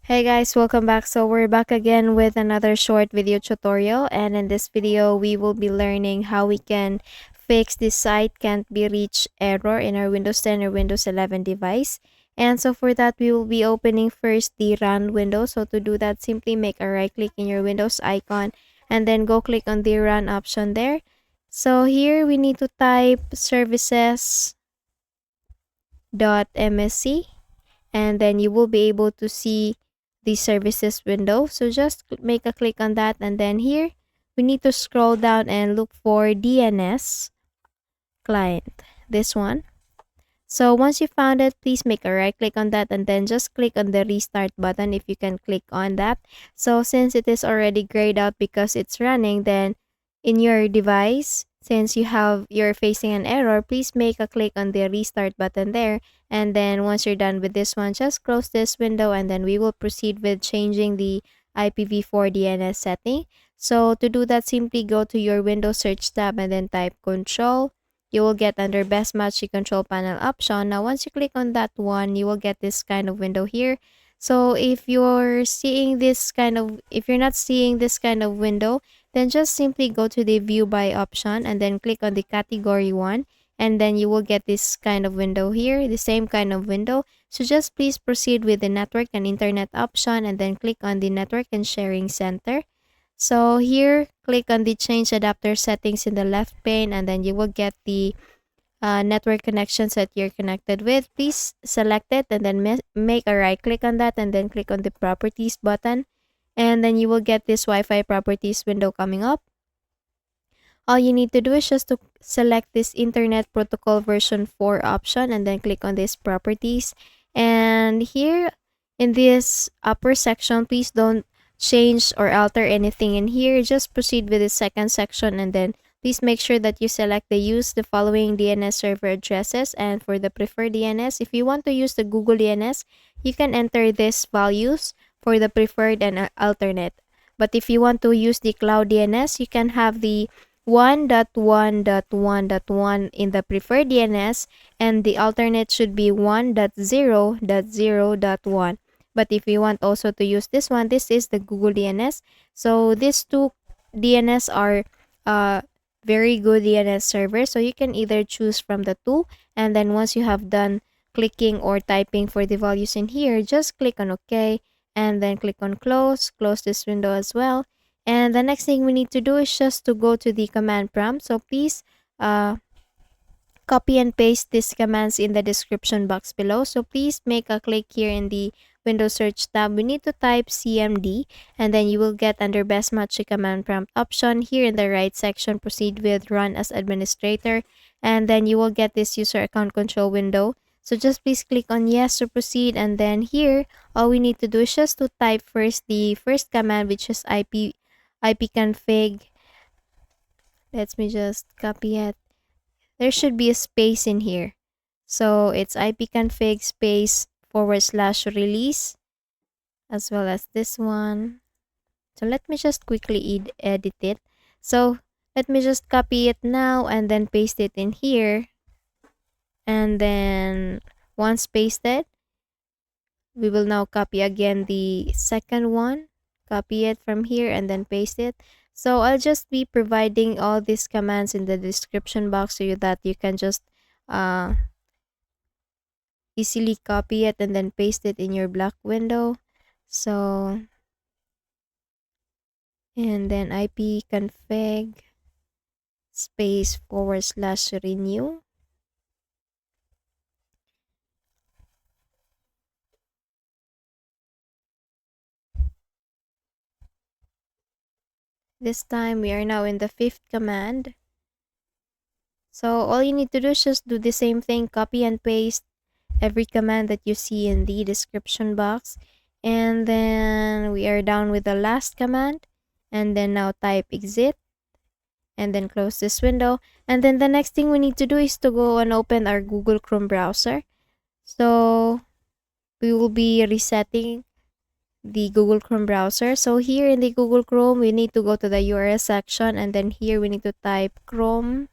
Hey guys, welcome back. So we're back again with another short video tutorial, and in this video we will be learning how we can fix the site can't be reached error in our Windows 10 or Windows 11 device. And so for that we will be opening first the run window. So to do that, simply make a right click in your Windows icon and then go click on the run option there. So here we need to type services.msc, and then you will be able to see the services window. So just make a click on that, and then here we need to scroll down and look for DNS client, this one. So once you found it, please make a right click on that and then just click on the restart button if you can click on that. So since it is already grayed out because it's running, then in your device, since you're facing an error, please make a click on the restart button there. And then once you're done with this one, just close this window and then we will proceed with changing the IPv4 DNS setting. So to do that, simply go to your Windows search tab and then type control. You will get under best match the control panel option. Now once you click on that one, you will get this kind of window here. So if you're not seeing this kind of window, then just simply go to the view by option and then click on the category one, and then you will get this kind of window here, the same kind of window. So just please proceed with the network and internet option and then click on the network and sharing center. So here, click on the change adapter settings in the left pane, and then you will get the network connections that you're connected with. Please select it and then make a right click on that and then click on the properties button, and then you will get this Wi-Fi properties window coming up. All you need to do is just to select this internet protocol version 4 option and then click on this properties. And here in this upper section, please don't change or alter anything in here. Just proceed with the second section, and then please make sure that you select the following DNS server addresses. And for the preferred DNS, if you want to use the Google DNS, you can enter these values for the preferred and alternate. But if you want to use the cloud DNS, you can have the 1.1.1.1 in the preferred DNS, and the alternate should be 1.0.0.1. But if you want also to use this one, this is the Google DNS. So these two DNS are very good DNS servers. So you can either choose from the two, and then once you have done clicking or typing for the values in here, just click on OK, and then click on close this window as well. And the next thing we need to do is just to go to the command prompt. So please copy and paste these commands in the description box below. So please make a click here in the Windows search tab. We need to type cmd, and then you will get under best match the command prompt option. Here in the right section, proceed with run as administrator, and then you will get this user account control window. So just please click on yes to proceed, and then here all we need to do is just to type first the first command, which is ipconfig. Let me just copy it. There should be a space in here. So it's ipconfig space /release, as well as this one. So let me just quickly edit it. So let me just copy it now and then paste it in here. And then once pasted, we will now copy again the second one. Copy it from here and then paste it. So I'll just be providing all these commands in the description box so that you can just easily copy it and then paste it in your black window. So, and then ipconfig space /renew. This time we are now in the fifth command. So all you need to do is just do the same thing, copy and paste every command that you see in the description box. And then we are down with the last command, and then now type exit and then close this window. And then the next thing we need to do is to go and open our Google Chrome browser. So we will be resetting the Google Chrome browser. So here in the Google Chrome, we need to go to the URL section, and then here we need to type chrome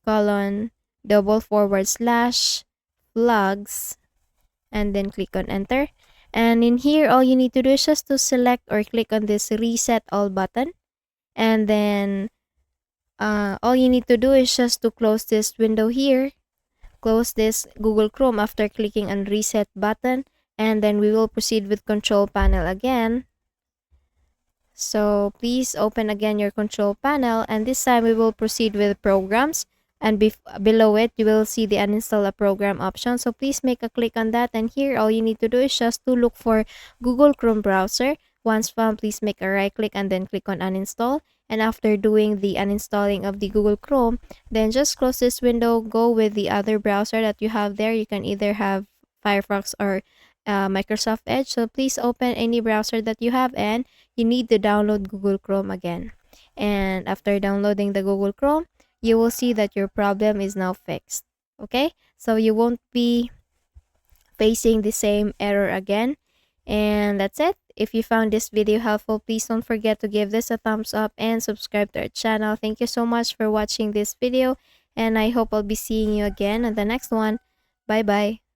//flags, and then click on enter. And in here, all you need to do is just to select or click on this reset all button. And then all you need to do is just to close this window here. Close this Google Chrome after clicking on reset button. And then we will proceed with control panel again. So please open again your control panel, and this time we will proceed with programs, and below it you will see the uninstall a program option. So please make a click on that, and here all you need to do is just to look for Google Chrome browser. Once found, please make a right click and then click on uninstall. And after doing the uninstalling of the Google Chrome, then just close this window, go with the other browser that you have there. You can either have Firefox or Microsoft Edge. So please open any browser that you have, and you need to download Google Chrome again. And after downloading the Google Chrome, you will see that your problem is now fixed. Okay, so you won't be facing the same error again. And that's it. If you found this video helpful, please don't forget to give this a thumbs up and subscribe to our channel. Thank you so much for watching this video, and I hope I'll be seeing you again on the next one. Bye bye.